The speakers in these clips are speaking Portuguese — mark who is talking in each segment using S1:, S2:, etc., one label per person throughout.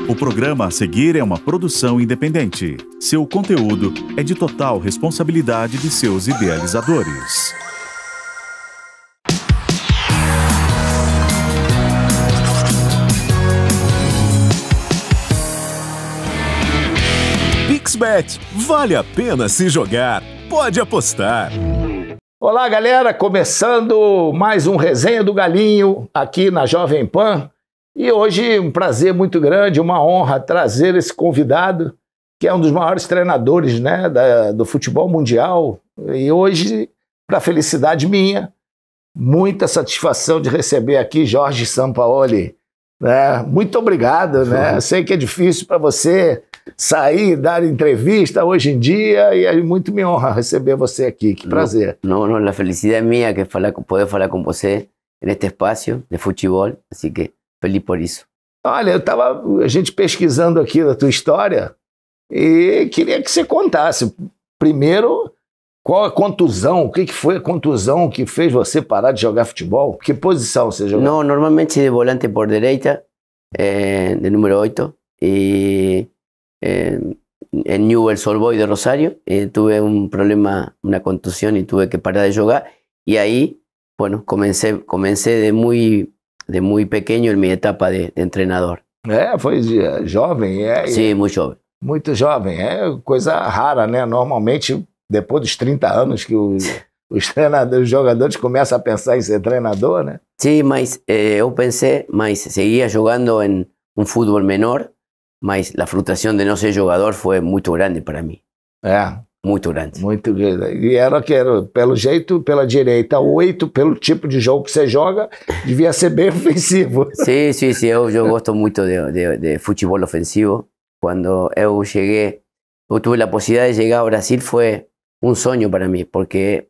S1: O programa a seguir é uma produção independente. Seu conteúdo é de total responsabilidade de seus idealizadores.
S2: PixBet, vale a pena se jogar, pode apostar.
S3: Olá, galera, começando mais um Resenha do Galinho aqui na Jovem Pan. E hoje um prazer muito grande, uma honra trazer esse convidado, que é um dos maiores treinadores, né, do futebol mundial. E hoje, para felicidade minha, muita satisfação de receber aqui Jorge Sampaoli. Né? Muito obrigado, né? Sei que é difícil para você sair, dar entrevista hoje em dia, e é muito me honra receber você aqui. Que prazer.
S4: Não, a felicidade é minha que poder falar com você neste espaço de futebol, assim que feliz por isso.
S3: Olha, a gente pesquisando aqui a tua história e queria que você contasse primeiro qual a contusão, o que foi a contusão que fez você parar de jogar futebol? Que posição você jogou?
S4: Não, normalmente de volante por direita, de número 8, e en Newell's Old Boys de Rosario tuve un problema, una contusión, y tuve que parar de jugar, y ahí, bueno, comencé de muy pequeño en mi etapa de entrenador.
S3: Foi jovem,
S4: Sim, muito jovem.
S3: Muito jovem, coisa rara, né? Normalmente, depois dos 30 anos que os jogadores começam a pensar em ser treinador, né?
S4: Sim, mas eu pensei, mas seguia jogando em um futebol menor, mas a frustração de não ser jogador foi muito grande para mim. Muito grande.
S3: Muito grande. E era pelo jeito, pela direita, 8, pelo tipo de jogo que você joga, devia ser bem ofensivo.
S4: Sim, eu gosto muito de futebol ofensivo. Quando eu cheguei, eu tive a possibilidade de chegar ao Brasil, foi um sonho para mim, porque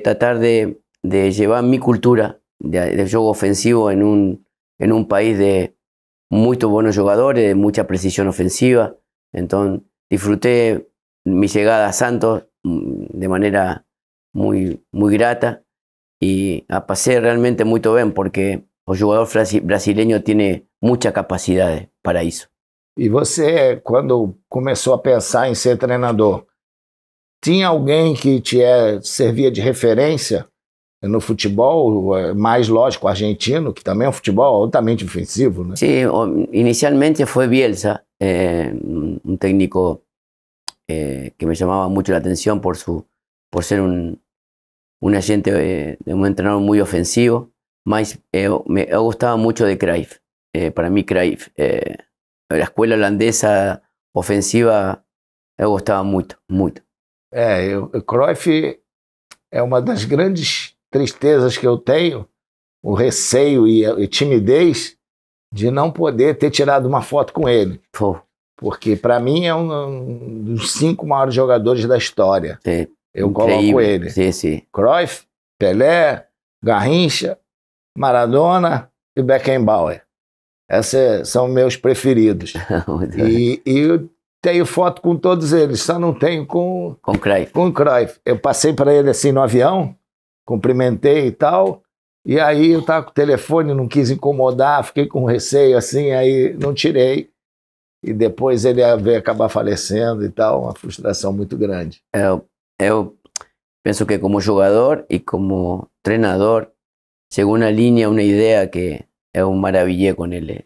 S4: tratar de levar minha cultura de jogo ofensivo em um país de muito bons jogadores, de muita precisão ofensiva. Então, disfrutei mi llegada a Santos de manera muy grata, y la pasé realmente muy bien, porque el jugador brasileño tiene mucha capacidad para isso.
S3: E você, quando começou a pensar em ser treinador, tinha alguém que te servia de referência no futebol, mais lógico, argentino, que também é um futebol altamente ofensivo, né?
S4: Sí, inicialmente fue Bielsa, un técnico que me llamaba mucho la atención por ser un agente, un entrenador muy ofensivo, mas me gustaba mucho de Cruyff. Para mí Cruyff, la escuela holandesa ofensiva, me gostava muito.
S3: Cruyff é uma das grandes tristezas que eu tenho, o receio e timidez de não poder ter tirado uma foto com ele. Porque, para mim, é um dos 5 maiores jogadores da história.
S4: Sim,
S3: eu
S4: incrível.
S3: Coloco ele.
S4: Sim.
S3: Cruyff, Pelé, Garrincha, Maradona e Beckenbauer. Esses são meus preferidos. e eu tenho foto com todos eles, só não tenho com
S4: Cruyff.
S3: Com Cruyff. Eu passei para ele assim no avião, cumprimentei e tal, e aí eu estava com o telefone, não quis incomodar, fiquei com receio assim, aí não tirei. E depois ele veio acabar falecendo e tal, uma frustração muito grande.
S4: Eu penso que como jogador e como treinador, chegou uma linha, uma ideia que eu maravilhei com ele.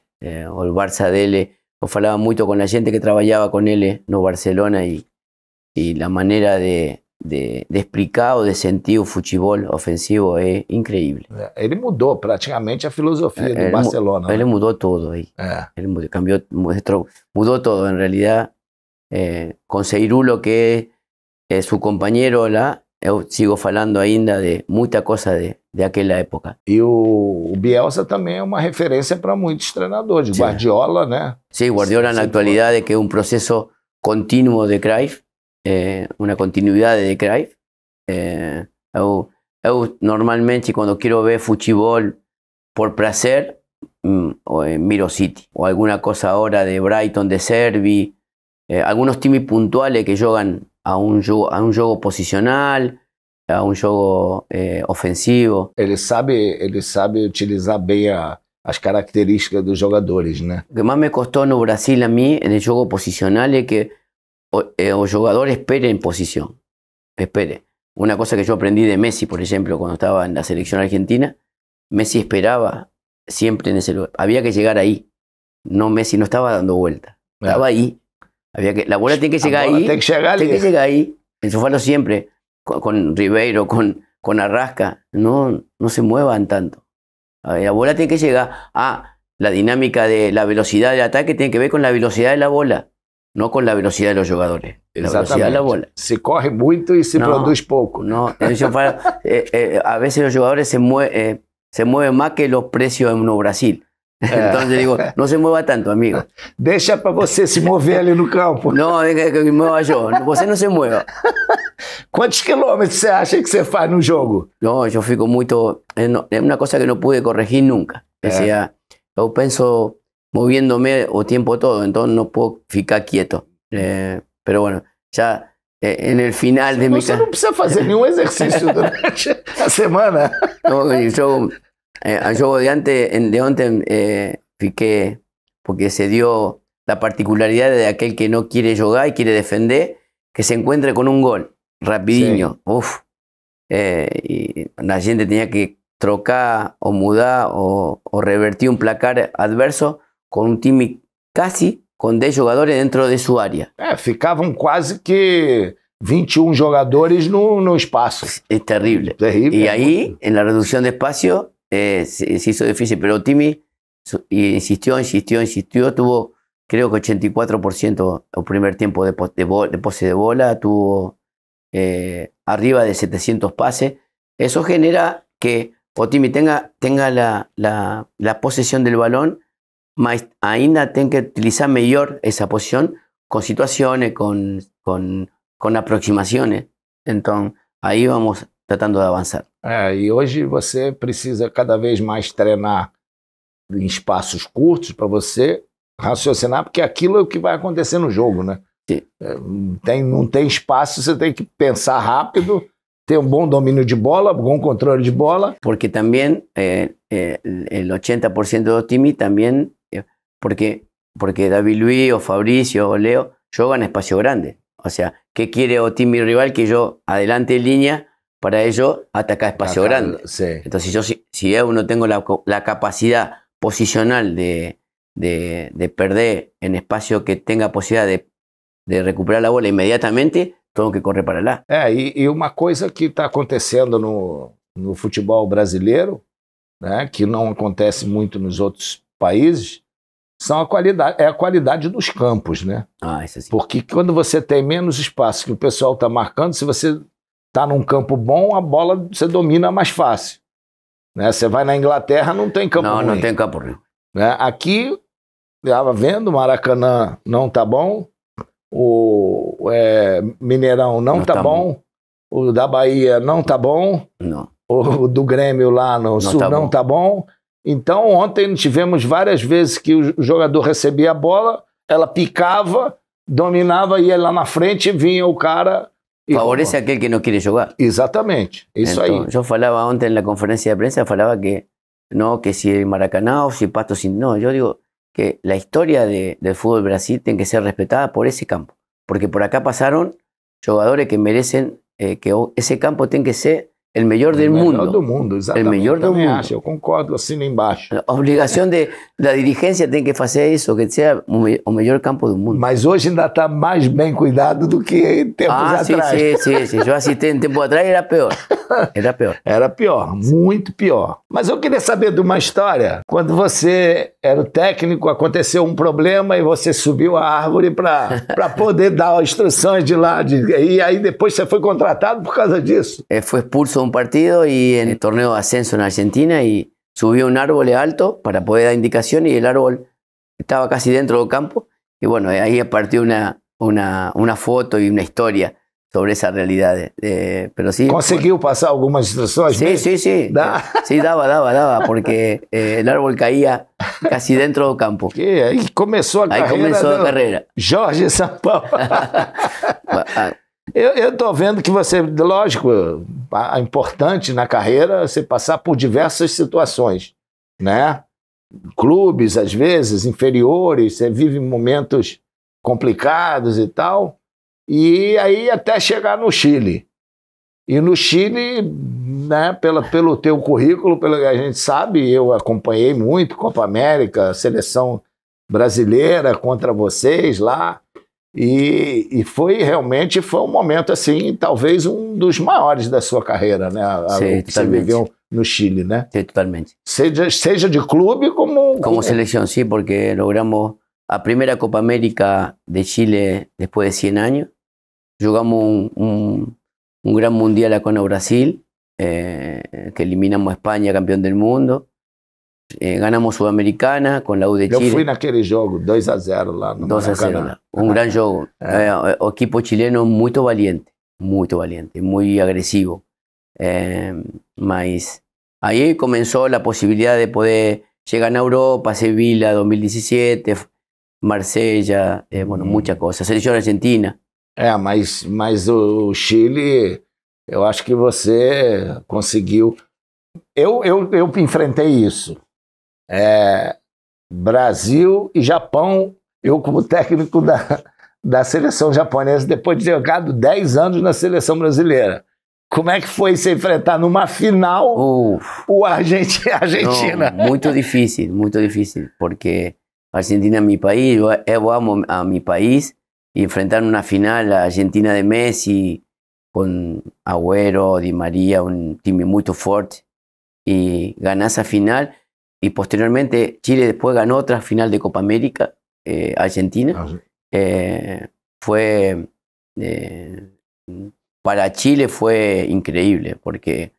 S4: O Barça dele, eu falava muito com a gente que trabalhava com ele no Barcelona, e a maneira de explicar ou de sentir o futebol ofensivo é incrível.
S3: Ele mudou praticamente a filosofia do Barcelona.
S4: Ele mudou tudo aí. Ele mudou todo. En realidad, con Seirulo, que é seu companheiro lá, eu sigo falando ainda de muita coisa de aquela época.
S3: E o Bielsa também é uma referência para muitos treinadores.
S4: Sim.
S3: Guardiola, né?
S4: Sim, Guardiola na atualidade, que é um processo contínuo de Cruyff, uma continuidade de Cruyff. Eu normalmente, quando quero ver futebol por prazer, miro City, ou alguma coisa agora de Brighton, de Servi, algunos times puntuales que jogan a un jogo posicional, a um jogo ofensivo.
S3: Ele sabe utilizar bem as características dos jogadores, né?
S4: O que mais me costou no Brasil a mí, en el juego posicional, es que o jugador espere en posición. Espere. Una cosa que yo aprendí de Messi, por ejemplo, cuando estaba en la selección argentina, Messi esperaba siempre en ese lugar. Había que llegar ahí. No, Messi no estaba dando vueltas. Estaba ahí. La bola tiene que llegar ahí. Tiene que llegar ahí. Eso fue siempre. Con Ribeiro, con Arrasca. No se muevan tanto. La bola tiene que llegar. La dinámica de la velocidad del ataque tiene que ver con la velocidad de la bola. No con la velocidad de los jugadores. La velocidad de la bola.
S3: Se corre mucho y se produce poco.
S4: No, a veces los jugadores se mueven más que los precios en Brasil. Entonces digo, no se mueva tanto, amigo.
S3: Deixa para você se mover ali no campo.
S4: No, deja que me mueva yo. Você no se mueva.
S3: Quantos quilômetros você acha que você faz no jogo?
S4: No, yo fico muito... Es una cosa que no pude corregir nunca. O sea, yo pienso moviéndome o tiempo todo, entonces no puedo ficar quieto. Pero bueno, ya en el final de mi...
S3: Você não precisa fazer nenhum exercício durante a semana.
S4: No, al juego de antes fiqué, porque se dio la particularidad de aquel que no quiere jugar y quiere defender, que se encuentre con un gol, rapidinho. Sí. Y la gente tenía que trocar o mudar o revertir un placar adverso con un time casi con 10 jogadores dentro de su área.
S3: Ficavam quase que 21 jogadores no espacio.
S4: Es terrible. Y ahí, en la reducción de espacio, se hizo difícil, pero Timi insistió, tuvo creo que 84% el primer tiempo de pose de bola, tuvo arriba de 700 pases. Eso genera que Otimi tenga la posesión del balón, mas ainda tenga que utilizar mejor esa posición con situaciones, con aproximaciones. Entonces, ahí vamos tratando de avançar.
S3: E hoje você precisa cada vez mais treinar em espaços curtos para você raciocinar, porque aquilo é o que vai acontecer no jogo, né?
S4: Sim.
S3: Não tem espaço, você tem que pensar rápido, ter um bom domínio de bola, bom controle de bola.
S4: Porque também el 80% do time também, porque David Luiz o Fabrício o Leo juegan espacio grande. O sea, ¿qué quiere o time rival? Que yo adelante en línea para ello atacar espacio grande.
S3: Sí.
S4: Entonces si yo no tengo la capacidad posicional de perder en espacio que tenga posibilidad de recuperar la bola inmediatamente, tengo que correr para lá.
S3: E uma coisa que está acontecendo no futebol brasileiro, né, que não acontece muito nos outros países, é a qualidade dos campos, né?
S4: Isso sim.
S3: Porque quando você tem menos espaço que o pessoal está marcando, se você está num campo bom, a bola você domina mais fácil. Né? Você vai na Inglaterra, não tem campo ruim.
S4: Não tem campo ruim.
S3: Né? Aqui, estava vendo, o Maracanã não está bom, o Mineirão não está bom, o da Bahia não está bom,
S4: não.
S3: O do Grêmio lá no Sul não está bom. Então, ontem tivemos várias vezes que o jogador recebia a bola, ela picava, dominava, ia lá na frente, vinha o cara...
S4: Favorece aquele que não quer jogar.
S3: Exatamente, isso
S4: então,
S3: aí.
S4: Eu falava ontem na conferência de prensa, falava que si Maracaná o si Pasto... No, yo digo que la historia del fútbol Brasil tiene que ser respetada por ese campo. Porque por acá pasaron jugadores que merecen que ese campo tiene que ser el mejor del mundo.
S3: El mejor del mundo, exatamente.
S4: El mejor del mundo.
S3: Eu concordo, assino embaixo.
S4: A obrigação da dirigência tem que fazer isso, que seja o melhor campo do mundo.
S3: Mas hoje ainda está mais bem cuidado do que tempos atrás.
S4: Sim. Eu assisti um tempo atrás, era pior.
S3: Era pior, muito pior. Mas eu queria saber de uma história. Quando você era o técnico, aconteceu um problema e você subiu a árvore para poder dar instruções de lá. E aí depois você foi contratado por causa disso.
S4: Fue expulso un partido y en el torneo de ascenso en Argentina y subió un árbol alto para poder dar indicación y el árbol estaba casi dentro del campo y bueno, ahí partió una foto y una historia sobre esa realidad. Pero sí.
S3: ¿Conseguiu pasar algunas instrucciones?
S4: Sí. Sí, daba, porque el árbol caía casi dentro del campo.
S3: Ahí comenzó a
S4: carreira.
S3: Jorge Sampaio. Eu estou vendo que você, lógico, é importante na carreira você passar por diversas situações, né? clubes, às vezes, inferiores, você vive momentos complicados e tal, e aí até chegar no Chile. E no Chile, né, pelo teu currículo, pelo que a gente sabe, eu acompanhei muito Copa América, seleção brasileira contra vocês lá, e realmente foi um momento, assim, talvez um dos maiores da sua carreira, né?
S4: Sim,
S3: o que você viveu no Chile, né?
S4: Sí, totalmente.
S3: Seja de clube
S4: como selección, sí, porque logramos a primera Copa América de Chile después de 100 años. Jugamos un gran mundial acá en Brasil, que eliminamos a España, campeón del mundo. Ganamos Sudamericana con la U de Chile.
S3: Eu fui naquele jogo, 2-0 lá no
S4: 2-0 lá. Un gran jogo. O equipo chileno muy valiente, muy agresivo. Mas ahí comenzó la posibilidad de poder llegar a Europa, Sevilla 2017, Marsella, bueno, muchas cosas. Selección Argentina.
S3: Mas o Chile, eu acho que você conseguiu. Eu enfrentei isso. Brasil e Japão, eu como técnico da seleção japonesa, depois de ter jogado 10 anos na seleção brasileira. Como é que foi se enfrentar numa final o Argentina?
S4: No, muito difícil, porque Argentina es mi país, yo amo a mi país, y enfrentar una final a Argentina de Messi, con Agüero, Di María, un time muy fuerte, y ganar esa final, y posteriormente Chile después ganó otra final de Copa América, Argentina, fue... para Chile fue increíble, porque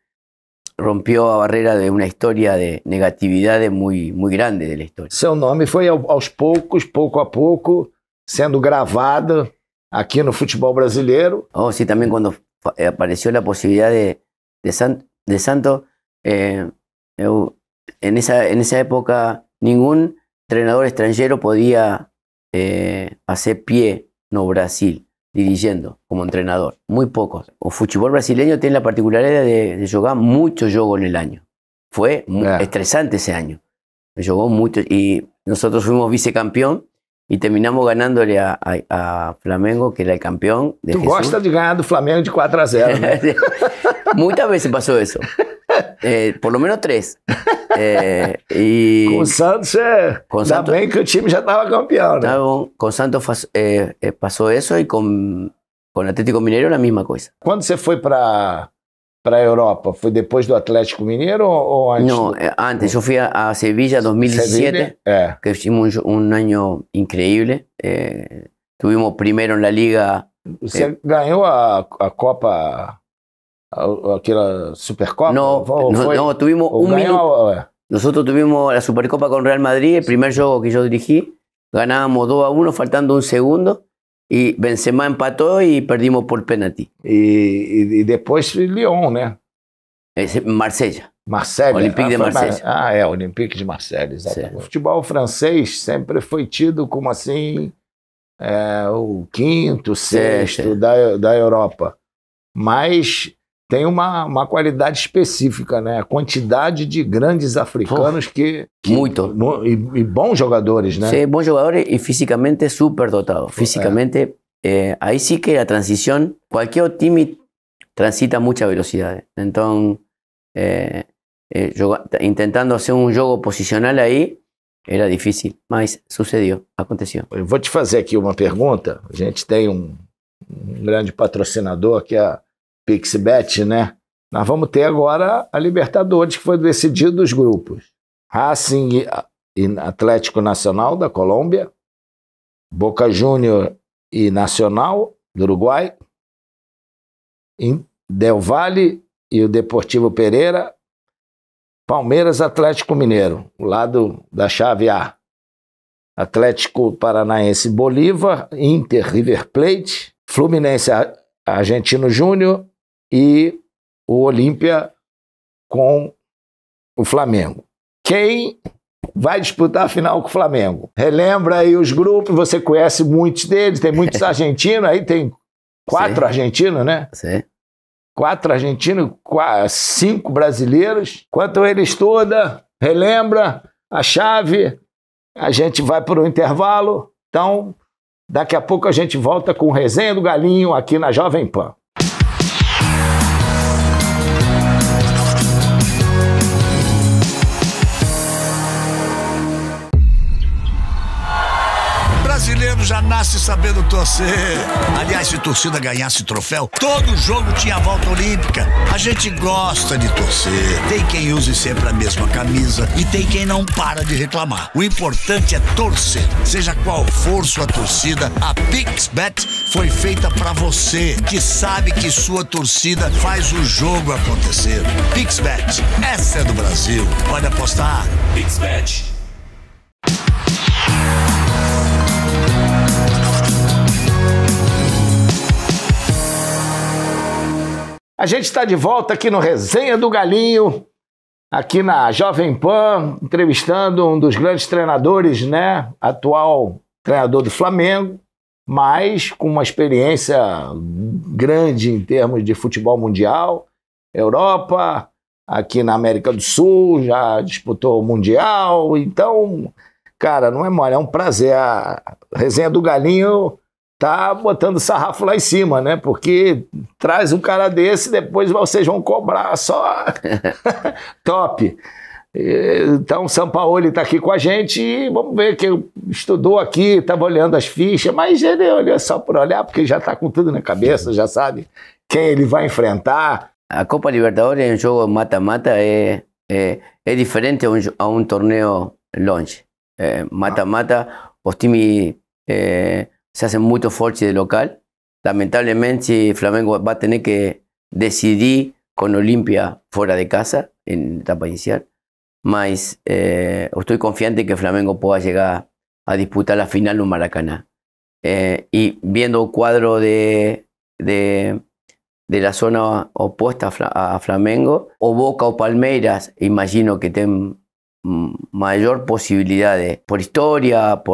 S4: rompió a barreira de uma história de negatividade muito grande da história.
S3: Seu nome foi aos poucos, pouco a pouco, sendo gravado aqui no futebol brasileiro.
S4: Oh, sí, também quando apareceu a possibilidade de Santos, en esa época ningún treinador extranjero podía hacer pie no Brasil, dirigiendo como entrenador, muy pocos. El fútbol brasileño tiene la particularidad de jugar mucho juego en el año. Fue muy estresante ese año. Jugó mucho y nosotros fuimos vicecampeón y terminamos ganándole a Flamengo, que era el campeón de Jesús.
S3: Gosta de ganar do Flamengo de 4-0, né?
S4: Muchas veces pasó eso. Por lo menos 3.
S3: Com o Santos, ainda bem que o time já estava campeão, né?
S4: Com Santos passou isso e com Atlético Mineiro la mesma coisa.
S3: Quando você foi para a Europa, foi depois do Atlético Mineiro ou antes?
S4: Não, antes. Eu fui a Sevilla 2017, que hicimos um ano incrível. Tuvimos primeiro na Liga.
S3: Você ganhou a Copa... aquela Supercopa?
S4: No, tuvimos un minuto. Nosotros tuvimos la Supercopa con Real Madrid, el primer juego que yo dirigí. Ganábamos 2-1, faltando un segundo. Y Benzema empató y perdimos por penalti.
S3: E depois Lyon, né?
S4: Marsella.
S3: Olympique
S4: de Marseille.
S3: Olympique de Marseille, exatamente. O futebol francês sempre foi tido como assim o quinto, sexto da Europa. Mas tem uma qualidade específica, né? A quantidade de grandes africanos
S4: muito.
S3: E bons jogadores, né?
S4: Sí, bons jogadores y físicamente súper dotados. Físicamente, ahí sí que la transición, cualquier time transita mucha velocidad. Entonces, intentando hacer un juego posicional ahí, era difícil, mas sucedió, aconteció.
S3: Eu vou te fazer aqui uma pergunta. A gente tem um grande patrocinador que é a PixBet, né? Nós vamos ter agora a Libertadores, que foi decidido os grupos. Racing e Atlético Nacional da Colômbia, Boca Juniors e Nacional do Uruguai, Del Valle e o Deportivo Pereira, Palmeiras, Atlético Mineiro, o lado da chave A. Atlético Paranaense, Bolívar, Inter, River Plate, Fluminense, Argentino Júnior e o Olímpia com o Flamengo. Quem vai disputar a final com o Flamengo? Relembra aí os grupos, você conhece muitos deles, tem muitos argentinos, aí tem 4 argentinos, né?
S4: Sim.
S3: 4 argentinos, 5 brasileiros. Quanto ele estuda, relembra, a chave, a gente vai para o intervalo. Então, daqui a pouco a gente volta com o Resenha do Galinho aqui na Jovem Pan.
S5: Brasileiro já nasce sabendo torcer. Aliás, se torcida ganhasse troféu, todo jogo tinha volta olímpica. A gente gosta de torcer. Tem quem use sempre a mesma camisa e tem quem não para de reclamar. O importante é torcer. Seja qual for sua torcida, a PixBet foi feita pra você, que sabe que sua torcida faz o jogo acontecer. PixBet, essa é do Brasil. Pode apostar. PixBet.
S3: A gente está de volta aqui no Resenha do Galinho, aqui na Jovem Pan, entrevistando um dos grandes treinadores, né? Atual treinador do Flamengo, mas com uma experiência grande em termos de futebol mundial, Europa, aqui na América do Sul, já disputou o Mundial. Então, cara, não é mole, é um prazer. A Resenha do Galinho tá botando sarrafo lá em cima, né? Porque traz um cara desse e depois vocês vão cobrar só top. Então, o Sampaoli está aqui com a gente e vamos ver que estudou aqui, estava olhando as fichas, mas ele olhou só por olhar, porque já está com tudo na cabeça, já sabe quem ele vai enfrentar.
S4: A Copa Libertadores é um jogo mata-mata, é diferente a um torneio longe. Mata-mata, os times se hacen muy fuertes de local. Lamentablemente, Flamengo va a tener que decidir con Olimpia fuera de casa en etapa inicial. Mas estoy confiante que Flamengo pueda llegar a disputar la final en Maracaná. Y viendo el cuadro de la zona opuesta a Flamengo, o Boca o Palmeiras, imagino que tienen mayor posibilidades por historia,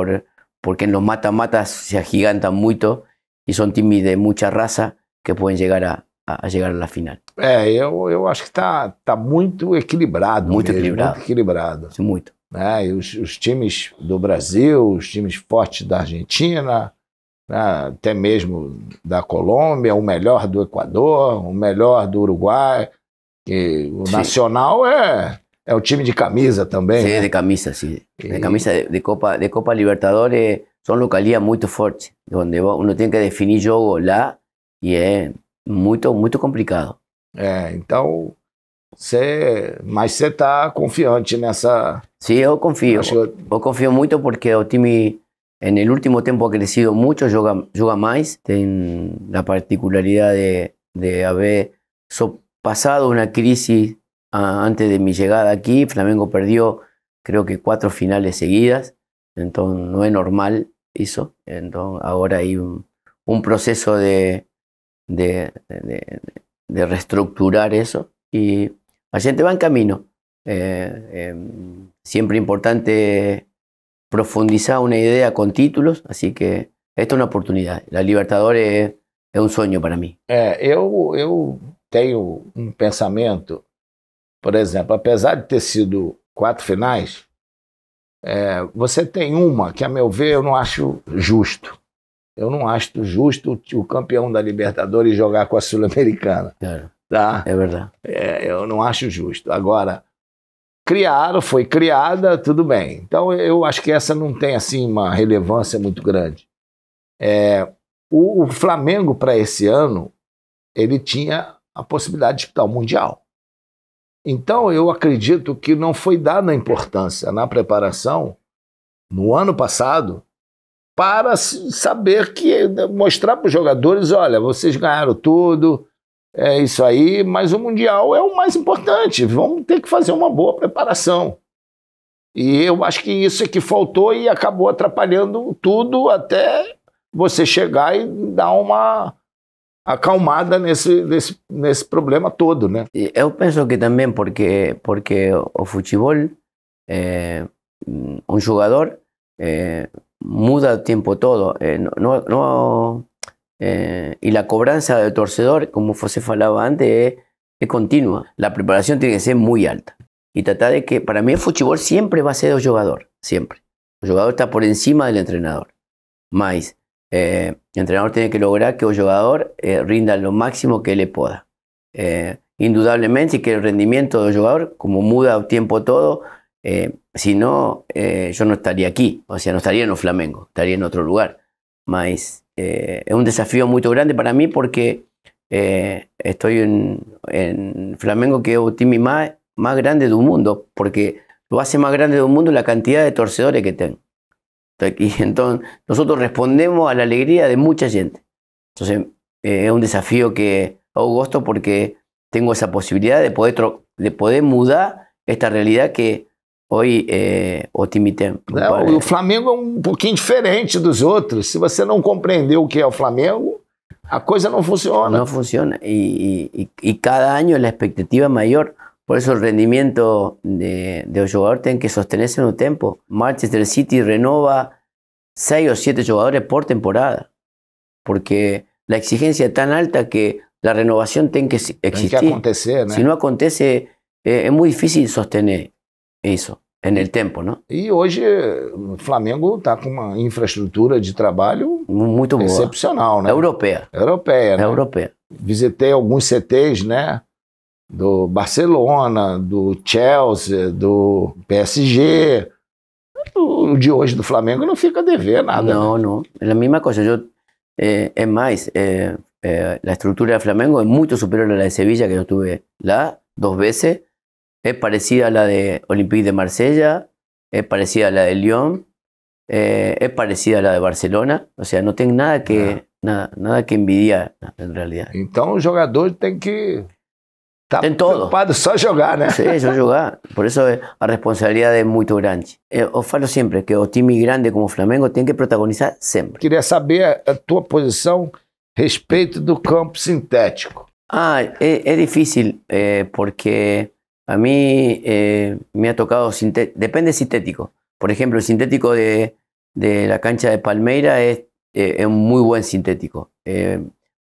S4: porque en los mata-matas se agigantan mucho y son times de mucha raza que pueden llegar a llegar a la final.
S3: Eu acho que tá muito equilibrado.
S4: Muito
S3: mesmo,
S4: equilibrado.
S3: Muito equilibrado.
S4: Muito.
S3: E os times do Brasil, os times fortes da Argentina, né, até mesmo da Colômbia, o melhor do Equador, o melhor do Uruguai. E o Nacional é o time de camisa também.
S4: Sí,
S3: né?
S4: de camisa, sí. De camisa de Copa Libertadores son localidades muy fuertes, donde uno tiene que definir juego lá y es muy complicado.
S3: Então, mas você está confiante nessa...
S4: Sí, yo confío. Yo confío mucho porque el time en el último tiempo ha crecido mucho, juega más. Tiene la particularidad de haber pasado una crisis antes de mi llegada aquí. Flamengo perdió creo que 4 finales seguidas, entonces no es normal eso. Entonces ahora hay un proceso de reestructurar eso y la gente va en camino. Siempre importante profundizar una idea con títulos, así que esta es una oportunidad. La Libertadores es un sueño para mí.
S3: Eu tenho um pensamento, por exemplo, apesar de ter sido 4 finais, você tem uma que, a meu ver, eu não acho justo. Eu não acho justo o campeão da Libertadores jogar com a Sul-Americana.
S4: Claro,
S3: tá?
S4: é verdade.
S3: Eu não acho justo. Agora, foi criada, tudo bem. Então, eu acho que essa não tem assim uma relevância muito grande. O Flamengo, para esse ano, ele tinha a possibilidade de disputar o Mundial. Então, eu acredito que não foi dada importância na preparação, no ano passado, para saber mostrar para os jogadores, olha, vocês ganharam tudo, é isso aí, mas o Mundial é o mais importante, vamos ter que fazer uma boa preparação. E eu acho que isso é que faltou e acabou atrapalhando tudo até você chegar e dar uma acalmada nesse problema todo, né?
S4: Eu penso que também porque o futebol, um jogador muda o tiempo todo, y la cobranza del torcedor, como José falaba antes, es continua. La preparación tiene que ser muy alta. y tratar de que, para mí el fútbol siempre va a ser el jugador, siempre. El jugador está por encima del entrenador. Más, el entrenador tiene que lograr que el jugador rinda lo máximo que le pueda. Indudablemente que el rendimiento del jugador, como muda el tiempo todo, si no, yo no estaría aquí, o sea, no estaría en el Flamengo, estaría en otro lugar. Mas es un desafío muy grande para mí porque estoy en Flamengo, que es el time más grande del mundo, porque lo hace más grande del mundo la cantidad de torcedores que tengo. Y entonces nosotros respondemos a la alegría de mucha gente. Entonces es un desafío que hago gosto porque tengo esa posibilidad de poder mudar esta realidad que hoy o time tem.
S3: O Flamengo é pouquinho diferente dos outros. Se você não compreendeu o que é o Flamengo, a coisa não funciona.
S4: No funciona. Y cada año la expectativa es mayor. Por eso el rendimiento del jugador tiene que sostenerse en un tiempo. Manchester City renova 6 o 7 jugadores por temporada. Porque la exigencia es tan alta que la renovación tiene que existir.
S3: Tem que acontecer, né?
S4: Si no acontece, es muy difícil sostener isso en el tempo, ¿no?
S3: E hoje o Flamengo está com uma infraestrutura de trabalho
S4: Muito boa.
S3: excepcional, né?
S4: Europeia.
S3: Europeia, né?
S4: Europeia.
S3: Visitei alguns CTs, né? Do Barcelona, do Chelsea, do PSG. O de hoje do Flamengo não fica a dever nada.
S4: No,
S3: né?
S4: no, es la misma cosa. Es más, la estructura de Flamengo es mucho superior a la de Sevilla, que yo estuve lá 2 veces. Es parecida a la de Olympique de Marsella, es parecida a la de Lyon, es parecida a la de Barcelona. O sea, no tengo nada que envidiar, en realidad.
S3: Então o jogador tem que estar
S4: Tem todo.
S3: preocupado só jogar, né?
S4: Sí, yo jugar. Por eso a responsabilidad es muy grande. Os falo siempre que o time grande como Flamengo tem que protagonizar sempre.
S3: Queria saber a tua posição a respeito do campo sintético.
S4: Es difícil porque a mí me ha tocado, depende sintético. Por ejemplo, el sintético de la cancha de Palmeira es un muy buen sintético.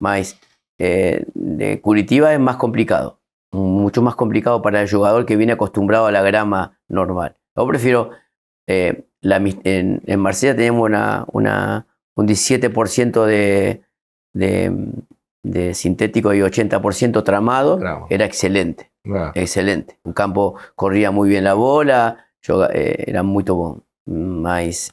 S4: Más de Curitiba es más complicado, mucho más complicado para el jugador que viene acostumbrado a la grama normal. Yo prefiero, en Marsella tenemos un 17% de sintético y 80% tramado.
S3: Claro.
S4: Era excelente.
S3: É.
S4: Excelente. Un campo corría muy bien la bola, era muy bom. Mas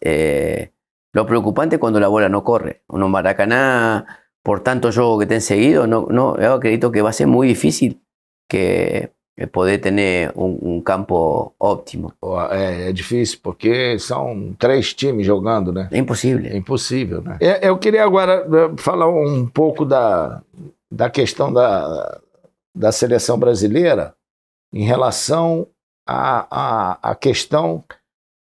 S4: lo preocupante es cuando la bola no corre. No Maracaná, por tanto juego que te han seguido, yo acredito que va a ser muy difícil que poder tener un campo óptimo.
S3: É difícil, porque são 3 times jogando, né?
S4: É impossível.
S3: É impossível, né? Eu queria agora falar um pouco da questão da seleção brasileira em relação à questão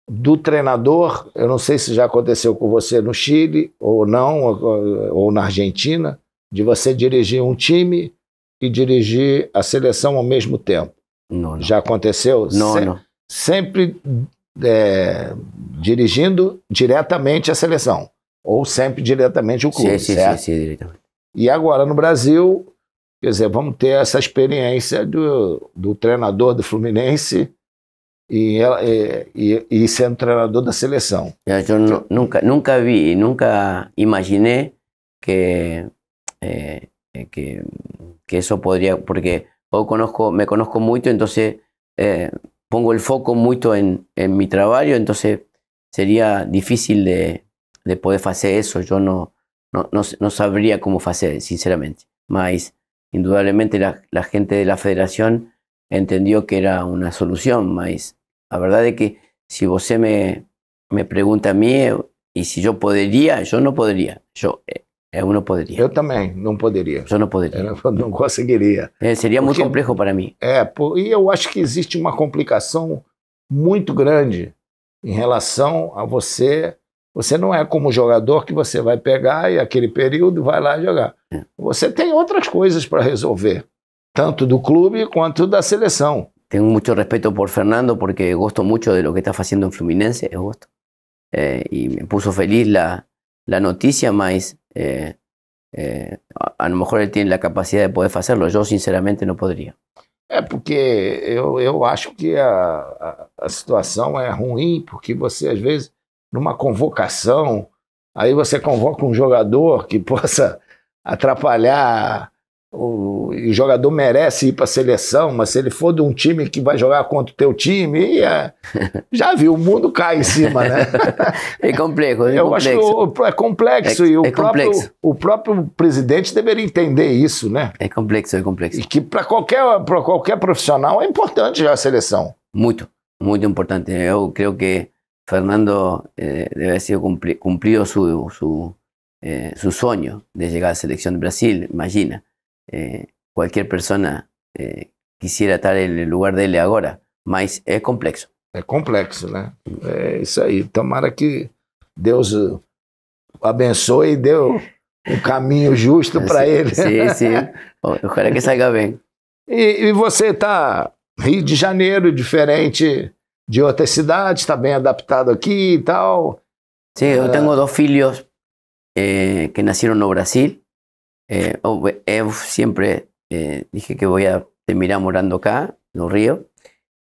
S3: do treinador. Eu não sei se já aconteceu com você no Chile ou não, ou na Argentina, de você dirigir um time e dirigir a seleção ao mesmo tempo.
S4: No.
S3: Já aconteceu?
S4: No.
S3: Sempre dirigindo diretamente a seleção, ou sempre diretamente o clube, certo?
S4: Sim, diretamente.
S3: E agora no Brasil, quer dizer, vamos ter essa experiência do treinador do Fluminense e sendo treinador da seleção.
S4: Yo nunca vi, nunca imaginé que eso podría, porque me conozco mucho, entonces pongo el foco mucho en mi trabajo, entonces sería difícil de poder hacer eso. Yo no sabría cómo hacer, sinceramente. Mas indudablemente la gente de la federación entendió que era una solución, mas la verdad es que si usted me pregunta a mí y si yo podría, yo no podría. Yo no podría.
S3: Eu também não poderia.
S4: Yo no podría.
S3: Eu não conseguiria.
S4: Sería muy complejo para mí.
S3: E eu acho que existe uma complicação muito grande em relação a você. Você não é como jogador que você vai pegar e aquele período vai lá jogar. Você tem outras coisas para resolver, tanto do clube quanto da seleção.
S4: Tengo mucho respeto por Fernando porque gosto mucho de lo que está haciendo en Fluminense, gosto. Y me puso feliz la noticia, mas a lo mejor él tiene la capacidad de poder hacerlo. Yo sinceramente no podría.
S3: É porque eu acho que a situação é ruim, porque você, às vezes, numa convocação, aí você convoca um jogador que possa atrapalhar, e o jogador merece ir para a seleção, mas se ele for de um time que vai jogar contra o teu time, já viu, o mundo cai em cima, né?
S4: É complexo, é
S3: Eu
S4: complexo.
S3: acho que é complexo, e o próprio presidente deveria entender isso, né?
S4: É complexo, é complexo.
S3: E que para qualquer profissional é importante a seleção.
S4: Muito, muito importante. Eu creio que Fernando debe haber sido cumplido su sueño de llegar a la selección de Brasil. Imagina, cualquier persona quisiera estar en el lugar dele agora, mas é complexo.
S3: É complexo, né? É isso aí. Tomara que Deus abençoe e dê um caminho justo para ele.
S4: Sim, sim. Ojalá que salga bem.
S3: E você está Rio de Janeiro, diferente de outras cidades, está bem adaptado aqui e tal.
S4: Sí, yo tengo dos filhos que nacieron no Brasil. Eu siempre dije que voy a terminar morando acá, no Río.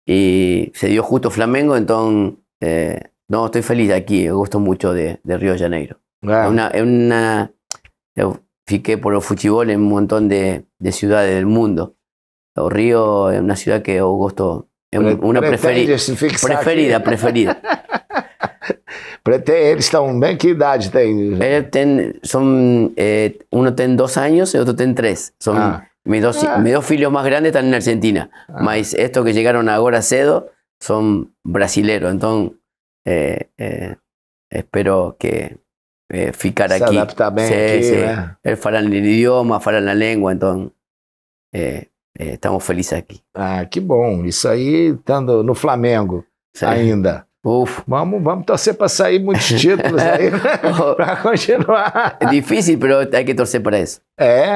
S4: Y se dio justo Flamengo, entonces no, estoy feliz aquí, me gusto mucho de Río de Janeiro. Yo fiqué por el fútbol en un montón de ciudades del mundo. O Río es una ciudad que yo gusto, es una preferida.
S3: Eles estão bem, que idade tem?
S4: Uno tiene 2 años y otro tiene 3. Mis dos filhos más grandes están en Argentina, mas estos que llegaron ahora cedo son brasileros, entonces espero que ficar
S3: se
S4: aquí.
S3: Adaptar bem
S4: sí,
S3: aqui,
S4: sí.
S3: né?
S4: Ellos falan el idioma, falan la lengua, entonces estamos felices aquí.
S3: Ah, que bom. Isso aí, estando no Flamengo
S4: Sí.
S3: ainda.
S4: Uf,
S3: Vamos torcer para sair muitos títulos aí, para continuar.
S4: es difícil, pero hay que torcer para eso.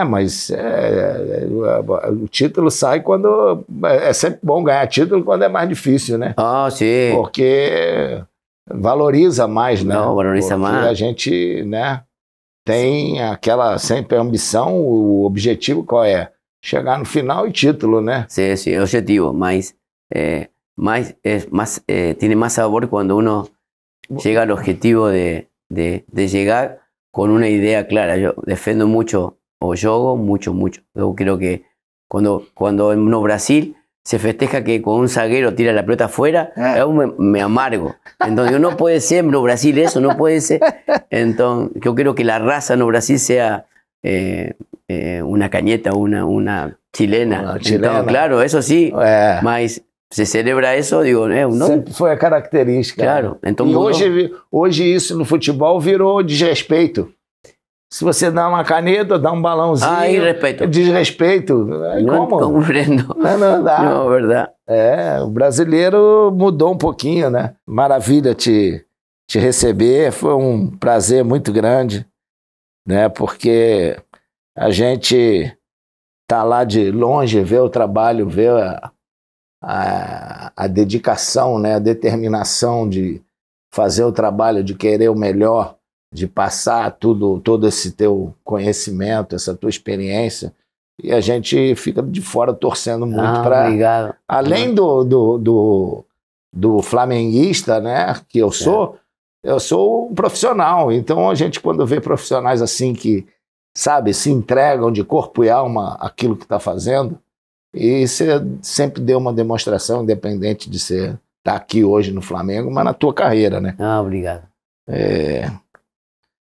S3: Mas o título sai quando... É sempre bom ganhar título quando é mais difícil, né?
S4: Ah, sí.
S3: Porque valoriza mais, né?
S4: Não, valoriza
S3: Porque
S4: mais.
S3: a gente, né, tem aquela sempre ambição, o objetivo qual é? Chegar no final e título, né?
S4: Sí, sí, objetivo, mas tiene más sabor cuando uno llega al objetivo de llegar con una idea clara. Yo defiendo mucho o juego mucho. Yo creo que cuando en Brasil se festeja que con un zaguero tira la pelota afuera, yo me amargo. Entonces no puede ser en Brasil eso, no puede ser. Entonces yo creo que la raza en Brasil sea una cañeta, una chilena. Entonces, claro, eso sí, mas se celebra isso, digo, não.
S3: Sempre foi a característica.
S4: Claro. Então,
S3: e hoje isso no futebol virou desrespeito. Se você dá uma caneta, dá um balãozinho...
S4: Aí, respeito.
S3: Desrespeito.
S4: Não compreendo.
S3: Não dá.
S4: Não, verdade.
S3: O brasileiro mudou um pouquinho, né? Maravilha te receber, foi um prazer muito grande, né? Porque a gente tá lá de longe, vê o trabalho, vê a dedicação, né, a determinação de fazer o trabalho, de querer o melhor, de passar todo esse teu conhecimento, essa tua experiência, e a gente fica de fora torcendo muito para... Além do flamenguista, né, que eu sou um profissional, então a gente quando vê profissionais assim que, sabe, se entregam de corpo e alma àquilo que está fazendo, e você sempre deu uma demonstração, independente de você estar aqui hoje no Flamengo, mas na tua carreira, né?
S4: Ah, obrigado.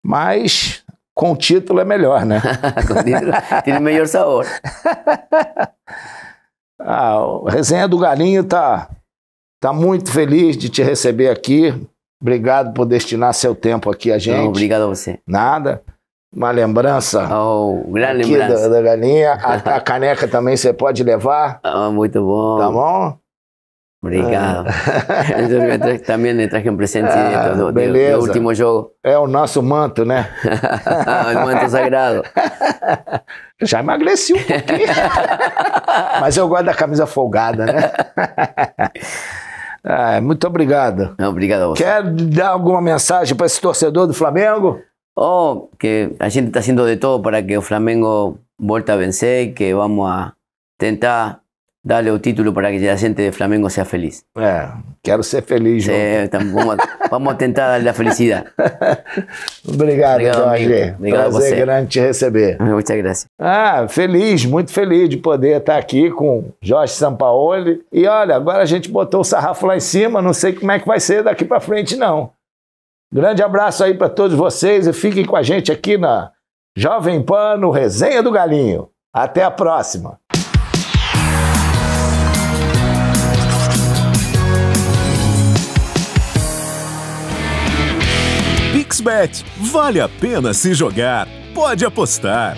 S3: Mas com o título é melhor, né?
S4: Com título tem melhor sabor.
S3: A Resenha do Galinho tá muito feliz de te receber aqui. Obrigado por destinar seu tempo aqui a gente.
S4: Não, obrigado a você.
S3: Nada. Uma lembrança
S4: grande
S3: aqui
S4: lembrança.
S3: Da galinha. A caneca também você pode levar.
S4: Muito bom.
S3: Tá bom?
S4: Obrigado. Também me traje um presente do último jogo.
S3: É o nosso manto, né?
S4: O manto sagrado.
S3: Já emagreci um pouquinho. Mas eu gosto da camisa folgada, né? Muito obrigado.
S4: Obrigado a você.
S3: Quer dar alguma mensagem para esse torcedor do Flamengo?
S4: Que a gente está haciendo de todo para que el Flamengo vuelva a vencer, que vamos a tentar darle o título para que a gente de Flamengo sea feliz.
S3: Quero ser feliz, João.
S4: Vamos tentar darle a felicidade.
S3: Obrigado, Jorge.
S4: Obrigado
S3: Prazer
S4: a você.
S3: grande te receber.
S4: Muchas gracias.
S3: Feliz, muito feliz de poder estar aqui com Jorge Sampaoli. E olha, agora a gente botou o sarrafo lá em cima, não sei como é que vai ser daqui para frente, não. Grande abraço aí para todos vocês e fiquem com a gente aqui na Jovem Pan, no Resenha do Galinho. Até a próxima.
S2: PixBet, vale a pena se jogar, pode apostar.